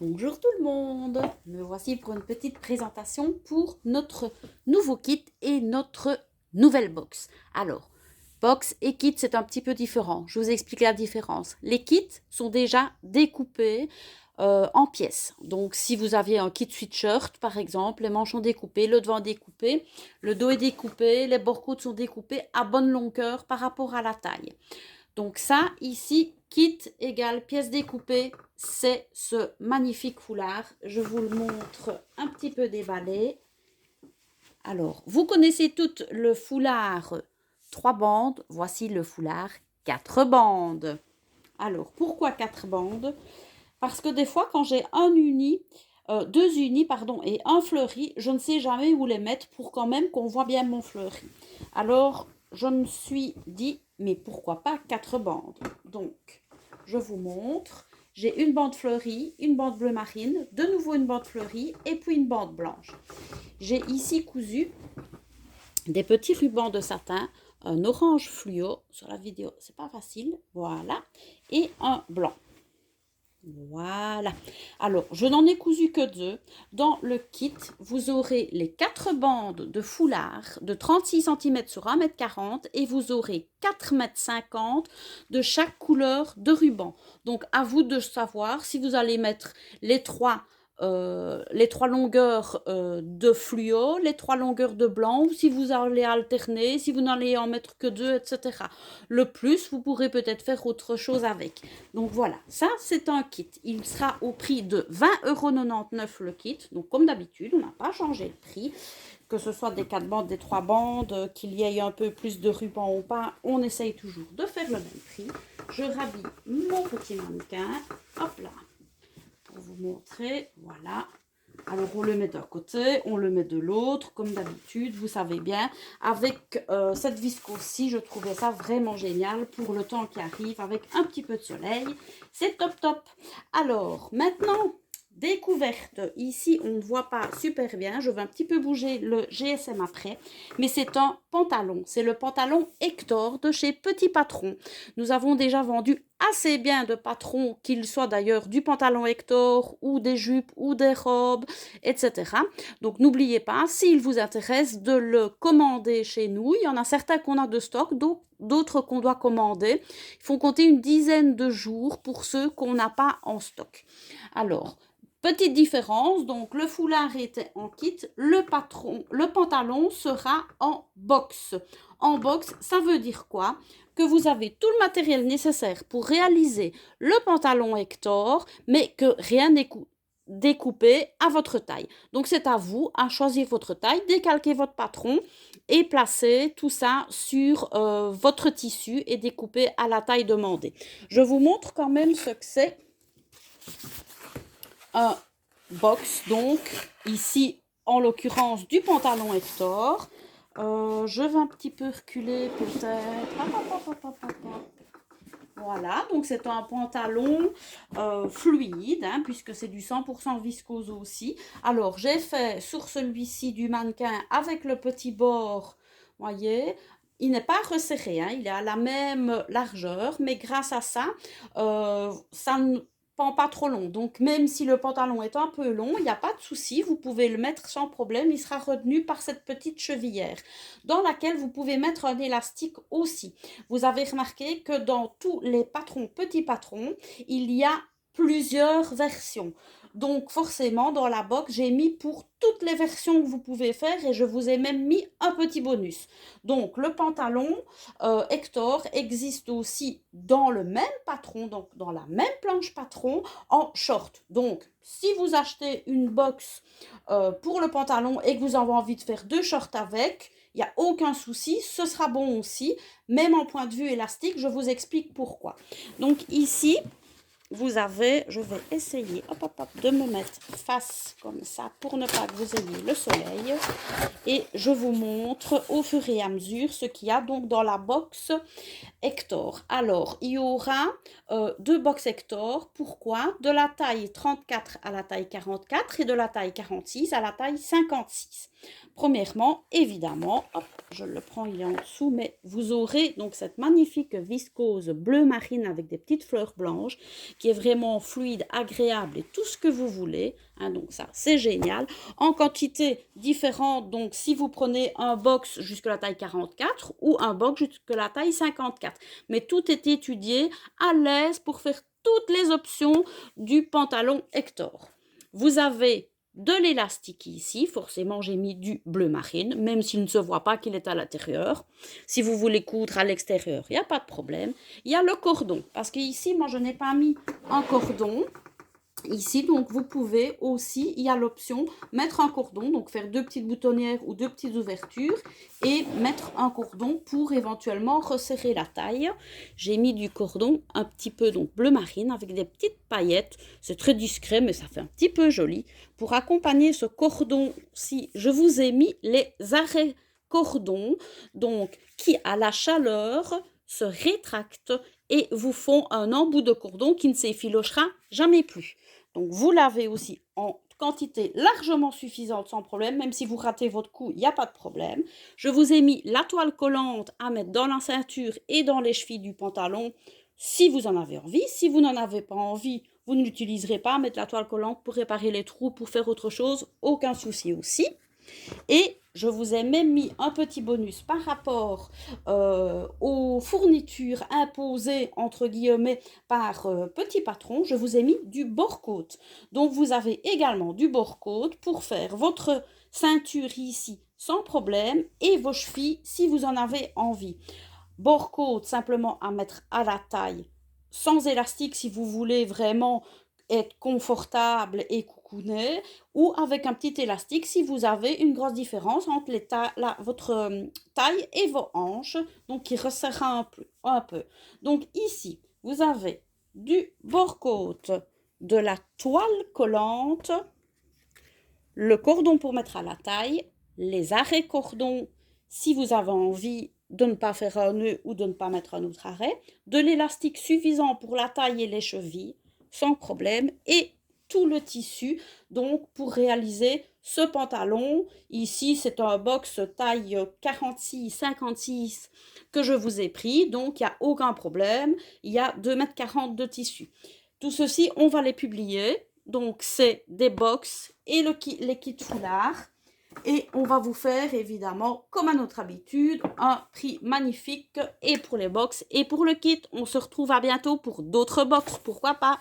Bonjour tout le monde, me voici pour une petite présentation pour notre nouveau kit et notre nouvelle box. Alors, box et kit c'est un petit peu différent, je vous explique la différence. Les kits sont déjà découpés en pièces. Donc si vous aviez un kit sweatshirt par exemple, les manches sont découpées, le devant est découpé, le dos est découpé, les bords-côtes sont découpés à bonne longueur par rapport à la taille. Donc ça, ici, kit égale pièce découpée, c'est ce magnifique foulard. Je vous le montre un petit peu déballé. Alors, vous connaissez toutes le foulard 3 bandes. Voici le foulard 4 bandes. Alors, pourquoi 4 bandes? Parce que des fois, quand j'ai deux unis, pardon, et un fleuri, je ne sais jamais où les mettre pour quand même qu'on voit bien mon fleuri. Alors, je me suis dit, mais pourquoi pas 4 bandes? Donc, je vous montre. J'ai une bande fleurie, une bande bleu marine, de nouveau une bande fleurie et puis une bande blanche. J'ai ici cousu des petits rubans de satin, un orange fluo, sur la vidéo c'est pas facile, voilà, et un blanc. Voilà. Alors, je n'en ai cousu que 2. Dans le kit, vous aurez les 4 bandes de foulard de 36 cm sur 1,40 m et vous aurez 4,50 m de chaque couleur de ruban. Donc, à vous de savoir si vous allez mettre les trois longueurs de fluo, les 3 longueurs de blanc, ou si vous allez alterner, si vous n'allez en mettre que 2, etc. Le plus, vous pourrez peut-être faire autre chose avec. Donc voilà, ça c'est un kit. Il sera au prix de 20,99 € le kit. Donc comme d'habitude, on n'a pas changé le prix. Que ce soit des 4 bandes, des 3 bandes, qu'il y ait un peu plus de ruban ou pas, on essaye toujours de faire le même prix. Je rhabille mon petit mannequin. Hop là. Pour vous montrer, voilà. Alors on le met d'un côté, on le met de l'autre, comme d'habitude, vous savez bien. Avec cette viscose-ci, je trouvais ça vraiment génial pour le temps qui arrive, avec un petit peu de soleil. C'est top top. Alors maintenant, découverte. Ici, on ne voit pas super bien. Je vais un petit peu bouger le GSM après. Mais c'est un pantalon. C'est le pantalon Hector de chez Petit Patron. Nous avons déjà vendu assez bien de patrons, qu'il soit d'ailleurs du pantalon Hector ou des jupes ou des robes, etc. Donc n'oubliez pas, s'il vous intéresse, de le commander chez nous. Il y en a certains qu'on a de stock, d'autres qu'on doit commander. Il faut compter une dizaine de jours pour ceux qu'on n'a pas en stock. Alors, petite différence, donc le foulard était en kit, le pantalon sera en box. En box, ça veut dire quoi? Que vous avez tout le matériel nécessaire pour réaliser le pantalon Hector, mais que rien n'est découpé à votre taille. Donc c'est à vous à choisir votre taille, décalquer votre patron et placer tout ça sur votre tissu et découper à la taille demandée. Je vous montre quand même ce que c'est un box, donc ici en l'occurrence du pantalon Hector. Je vais un petit peu reculer peut-être. Voilà, donc c'est un pantalon fluide, hein, puisque c'est du 100% viscose aussi. Alors, j'ai fait sur celui-ci du mannequin avec le petit bord, voyez, il n'est pas resserré, hein, il est à la même largeur, mais grâce à ça, ça ne pend pas trop long. Donc, même si le pantalon est un peu long, il n'y a pas de souci, vous pouvez le mettre sans problème, il sera retenu par cette petite chevillère, dans laquelle vous pouvez mettre un élastique aussi. Vous avez remarqué que dans tous les patrons, petits patrons, il y a plusieurs versions. Donc forcément, dans la box, j'ai mis pour toutes les versions que vous pouvez faire et je vous ai même mis un petit bonus. Donc le pantalon Hector existe aussi dans le même patron, donc dans la même planche patron en short. Donc si vous achetez une box pour le pantalon et que vous avez envie de faire 2 shorts avec, il n'y a aucun souci, ce sera bon aussi, même en point de vue élastique, je vous explique pourquoi. Donc ici, vous avez, je vais essayer de me mettre face comme ça pour ne pas que vous ayez le soleil. Et je vous montre au fur et à mesure ce qu'il y a donc dans la box Hector. Alors, il y aura 2 box Hector. Pourquoi? De la taille 34 à la taille 44 et de la taille 46 à la taille 56. Premièrement, évidemment, hop, je le prends, il est en dessous, mais vous aurez donc cette magnifique viscose bleu marine avec des petites fleurs blanches qui est vraiment fluide, agréable et tout ce que vous voulez. Hein, donc ça, c'est génial. En quantité différente, donc si vous prenez un box jusqu'à la taille 44 ou un box jusqu'à la taille 54. Mais tout est étudié à l'aise pour faire toutes les options du pantalon Hector. Vous avez de l'élastique ici, forcément j'ai mis du bleu marine, même s'il ne se voit pas qu'il est à l'intérieur. Si vous voulez coudre à l'extérieur, il n'y a pas de problème. Il y a le cordon, parce qu'ici, moi je n'ai pas mis un cordon. Ici, donc, vous pouvez aussi, il y a l'option mettre un cordon, donc faire 2 petites boutonnières ou 2 petites ouvertures et mettre un cordon pour éventuellement resserrer la taille. J'ai mis du cordon un petit peu donc bleu marine avec des petites paillettes. C'est très discret, mais ça fait un petit peu joli. Pour accompagner ce cordon-ci, je vous ai mis les arrêts cordons, donc qui à la chaleur se rétractent et vous font un embout de cordon qui ne s'effilochera jamais plus. Donc vous l'avez aussi en quantité largement suffisante sans problème, même si vous ratez votre cou, il n'y a pas de problème. Je vous ai mis la toile collante à mettre dans la ceinture et dans les chevilles du pantalon si vous en avez envie. Si vous n'en avez pas envie, vous ne l'utiliserez pas, mettre la toile collante pour réparer les trous, pour faire autre chose, aucun souci aussi. Et je vous ai même mis un petit bonus par rapport aux fournitures imposées entre guillemets par Petit Patron. Je vous ai mis du bord-côte. Donc vous avez également du bord-côte pour faire votre ceinture ici sans problème et vos chevilles si vous en avez envie. Bord-côte simplement à mettre à la taille, sans élastique si vous voulez vraiment être confortable et coucouné, ou avec un petit élastique si vous avez une grosse différence entre votre taille et vos hanches, donc qui resserrera un peu. Donc ici, vous avez du bord-côte, de la toile collante, le cordon pour mettre à la taille, les arrêts cordon si vous avez envie de ne pas faire un nœud ou de ne pas mettre un autre arrêt, de l'élastique suffisant pour la taille et les chevilles, sans problème, et tout le tissu donc pour réaliser ce pantalon. Ici c'est un box taille 46-56 que je vous ai pris, donc il n'y a aucun problème, il y a 2,40 m de tissu. Tout ceci on va les publier, donc c'est des box et les kits foulards. Et on va vous faire évidemment, comme à notre habitude, un prix magnifique et pour les box et pour le kit. On se retrouve à bientôt pour d'autres box, pourquoi pas.